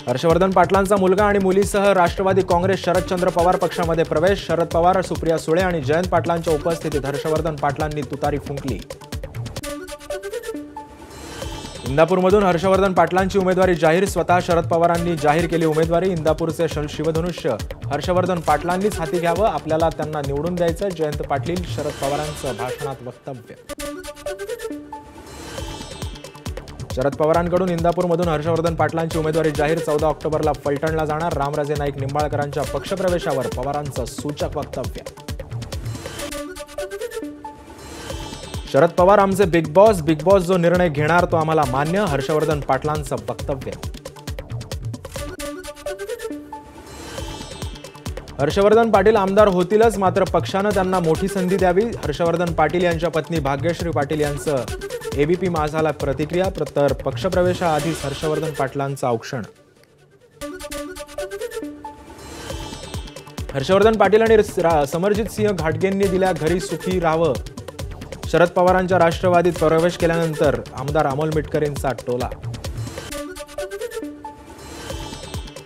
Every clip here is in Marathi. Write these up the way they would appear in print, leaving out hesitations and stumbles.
हर्षवर्धन पाटलांचा मुलगा आणि मुलीसह राष्ट्रवादी काँग्रेस शरदचंद्र पवार पक्षामध्ये प्रवेश। शरद पवार, सुप्रिया सुळे आणि जयंत पाटलांच्या उपस्थितीत हर्षवर्धन पाटलांनी तुतारी फुंकली। इंदापूरमधून हर्षवर्धन पाटलांची उमेदवारी जाहीर। स्वतः शरद पवारांनी जाहीर केली उमेदवारी। इंदापूरचे शिवधनुष्य हर्षवर्धन पाटलांनीच हाती घ्यावं, आपल्याला त्यांना निवडून द्यायचं। जयंत पाटील शरद पवारांचं भाषणात वक्तव्य। शरद पवारांकडून इंदापूरमधून हर्षवर्धन पाटलांची उमेदवारी जाहीर। 14 ऑक्टोबरला फलटणला जाणार। रामराजे नाईक निंबाळकरांच्या पक्षप्रवेशावर पवारांचं सूचक वक्तव्य। शरद पवार आमचे बिग बॉस जो निर्णय घेणार तो आम्हाला मान्य। हर्षवर्धन पाटलांचं वक्तव्य। हर्षवर्धन पाटील आमदार होतीलच, मात्र पक्षानं त्यांना मोठी संधी द्यावी। हर्षवर्धन पाटील यांच्या पत्नी भाग्यश्री पाटील यांचं एबीपी माझाला प्रतिक्रिया। तर पक्षप्रवेशाआधीच हर्षवर्धन पाटलांचं औक्षण। हर्षवर्धन पाटील आणि समरजित सिंह घाटगेंनी दिल्या घरी सुखी राहावं। शरद पवारांच्या राष्ट्रवादीत प्रवेश केल्यानंतर आमदार अमोल मिटकरींचा टोला।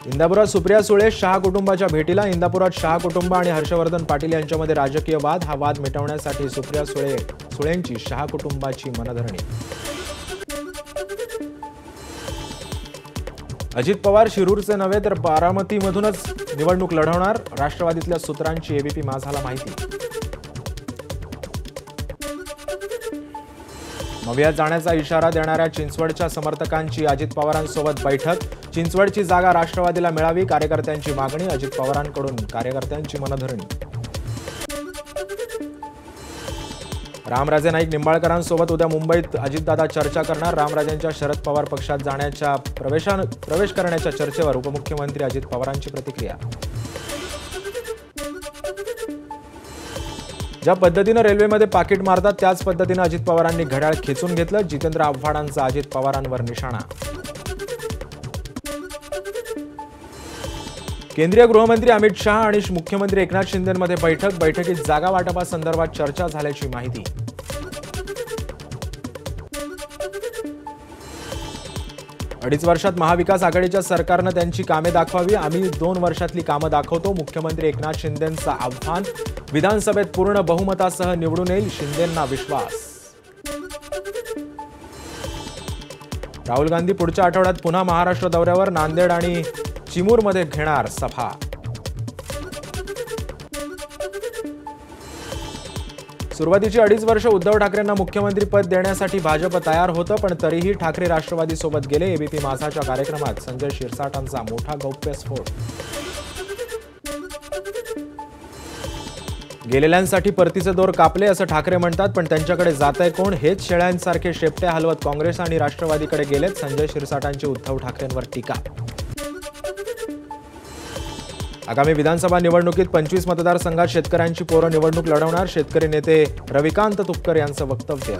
इंदापुरात सुप्रिया सुळे शहा कुटुंबाच्या भेटीला। इंदापुरात शहा कुटुंब आणि हर्षवर्धन पाटील यांच्यामध्ये राजकीय वाद। हा वाद मिटवण्यासाठी सुप्रिया सुळेंची शहा कुटुंबाची मनधरणी। अजित पवार शिरूरचे नव्हे तर बारामतीमधूनच निवडणूक लढवणार। राष्ट्रवादीतल्या सूत्रांची एबीपी माझाला माहिती। मवियात जाण्याचा इशारा देणाऱ्या चिंचवडच्या समर्थकांची अजित पवारांसोबत बैठक। चिंचवडची जागा राष्ट्रवादीला मिळावी, कार्यकर्त्यांची मागणी। अजित पवारांकडून कार्यकर्त्यांची मनधरणी। रामराजे नाईक निंबाळकरांसोबत उद्या मुंबईत अजितदादा चर्चा करणार। रामराजेंच्या शरद पवार पक्षात जाण्याच्या प्रवेश करण्याच्या चर्चेवर उपमुख्यमंत्री अजित पवारांची प्रतिक्रिया। ज्या पद्धतीनं रेल्वेमध्ये पाकिट मारतात त्याच पद्धतीनं अजित पवारांनी घड्याळ खेचून घेतलं। जितेंद्र आव्हाडांचा अजित पवारांवर निशाणा। केंद्रीय गृहमंत्री अमित शहा आणि मुख्यमंत्री एकनाथ शिंदेंमध्ये बैठक। बैठकीत जागा वाटपासंदर्भात चर्चा झाल्याची माहिती। अडीच वर्षात महाविकास आघाडीच्या सरकारनं त्यांची कामे दाखवावी। आम्ही 2 वर्षातली कामं दाखवतो। मुख्यमंत्री एकनाथ शिंदेंचं आव्हान। विधानसभेत पूर्ण बहुमतासह निवडून येईल, शिंदेंना विश्वास। राहुल गांधी पुढच्या आठवड्यात पुन्हा महाराष्ट्र दौऱ्यावर। नांदेड आणि चिमूरमध्ये घेणार सभा। सुरुवातीची 2.5 वर्ष उद्धव ठाकरेंना मुख्यमंत्री पद देण्यासाठी भाजप तयार होतं, पण तरीही ठाकरे राष्ट्रवादी सोबत गेले। एबीपी माझाच्या कार्यक्रमात संजय शिरसाटांचा मोठा गौप्यस्फोट। गेलेल्यांसाठी परतीचे दोर कापले असं ठाकरे म्हणतात, पण त्यांच्याकडे जातंय कोण? हेच शेळ्यांसारखे शेपटे हलवत काँग्रेस आणि राष्ट्रवादीकडे गेलेत। संजय शिरसाटांची उद्धव ठाकरेंवर टीका। आगामी विधानसभा निवडणुकीत 25 मतदारसंघात शेतकऱ्यांची पोरं निवडणूक लढवणार। शेतकरी नेते रविकांत तुपकर यांचं वक्तव्य।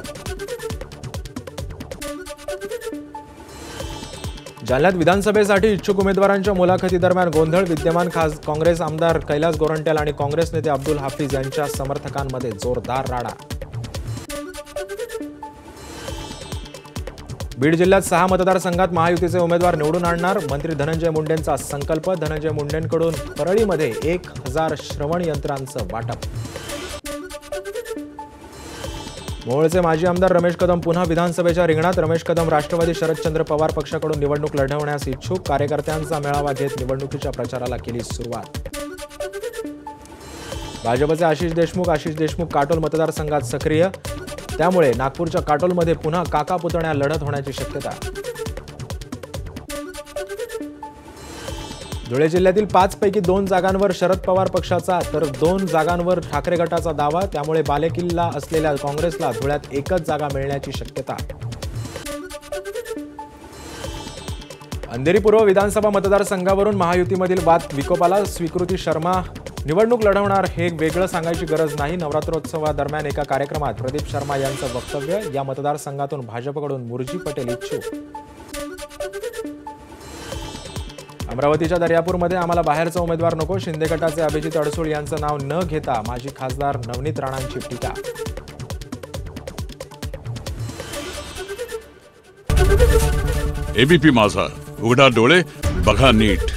जालन्यात विधानसभेसाठी इच्छुक उमेदवारांच्या मुलाखतीदरम्यान गोंधळ। विद्यमान काँग्रेस आमदार कैलास गोरंट्याल आणि काँग्रेस नेते अब्दुल हाफिज यांच्या समर्थकांमध्ये जोरदार राडा। बीड जिल्ह्यात 6 मतदारसंघात महायुतीचे उमेदवार निवडून आणणार। मंत्री धनंजय मुंडेंचा संकल्प। धनंजय मुंडेंकडून परळीमध्ये 1000 श्रवण यंत्रांचं वाटप। मोहोळचे माजी आमदार रमेश कदम पुन्हा विधानसभेच्या रिंगणात। रमेश कदम राष्ट्रवादी शरदचंद्र पवार पक्षाकडून निवडणूक लढवण्यास इच्छुक। कार्यकर्त्यांचा मेळावा घेत निवडणुकीच्या प्रचाराला केली सुरुवात। भाजपचे आशिष देशमुख काटोल मतदारसंघात सक्रिय, त्यामुळे नागपूरच्या काटोलमध्ये पुन्हा काका पुतण्या लढत होण्याची शक्यता। धुळे जिल्ह्यातील 5 पैकी 2 जागांवर शरद पवार पक्षाचा तर 2 जागांवर ठाकरे गटाचा दावा, त्यामुळे बालेकिल्ला असलेल्या काँग्रेसला धुळ्यात एकच जागा मिळण्याची शक्यता। अंधेरी पूर्व विधानसभा मतदारसंघावरून महायुतीमधील वाद विकोपाला। स्वीकृती शर्मा निवडणूक लढवणार हे वेगळं सांगायची गरज नाही। नवरात्रोत्सवादरम्यान एका कार्यक्रमात प्रदीप शर्मा यांचं वक्तव्य। या मतदारसंघातून भाजपकडून मुरजी पटेल इच्छुक। अमरावतीच्या दर्यापूरमध्ये आम्हाला बाहेरचा उमेदवार नको। शिंदे गटाचे अभिजित अडसूळ यांचं नाव न घेता माजी खासदार नवनीत राणांची टीका। एबीपी माझा, उघडा डोळे बघा नीट.